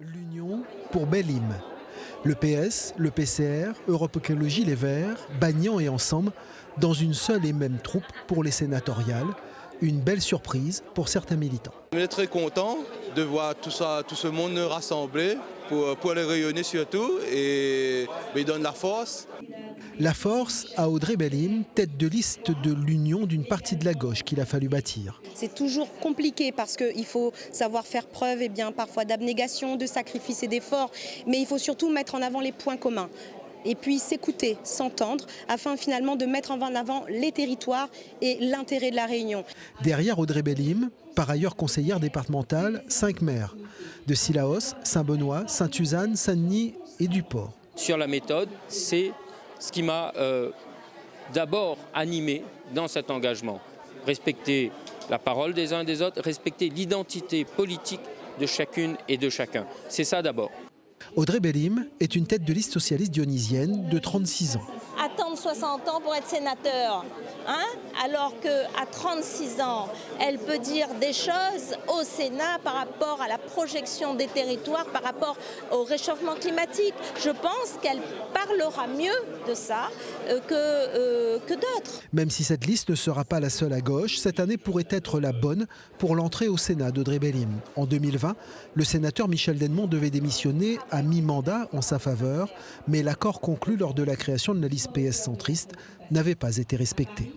L'Union pour Bellim. Le PS, le PCR, Europe Écologie Les Verts, Bagnan et Ensemble, dans une seule et même troupe pour les sénatoriales. Une belle surprise pour certains militants. On est très content de voir tout ce monde rassemblé pour les rayonner surtout et il donne la force. La force à Audrey Bellim, tête de liste de l'union d'une partie de la gauche qu'il a fallu bâtir. C'est toujours compliqué parce qu'il faut savoir faire preuve parfois d'abnégation, de sacrifice et d'effort, mais il faut surtout mettre en avant les points communs. Et puis s'écouter, s'entendre, afin finalement de mettre en avant les territoires et l'intérêt de la Réunion. Derrière Audrey Bellim, par ailleurs conseillère départementale, 5 maires de Cilaos, Saint-Benoît, Sainte-Suzanne, Saint-Denis et du Port. Sur la méthode, c'est ce qui m'a d'abord animé dans cet engagement. Respecter la parole des uns et des autres, respecter l'identité politique de chacune et de chacun. C'est ça d'abord. Audrey Bellim est une tête de liste socialiste dionysienne de 36 ans. Attendre 60 ans pour être sénateur, alors qu'à 36 ans, elle peut dire des choses au Sénat par rapport à la projection des territoires, par rapport au réchauffement climatique. Je pense qu'elle parlera mieux de ça que d'autres. Même si cette liste ne sera pas la seule à gauche, cette année pourrait être la bonne pour l'entrée au Sénat d'Audrey Bellim. En 2020, le sénateur Michel Dennemont devait démissionner à mi-mandat en sa faveur, mais l'accord conclu lors de la création de la liste PS centriste n'avait pas été respecté.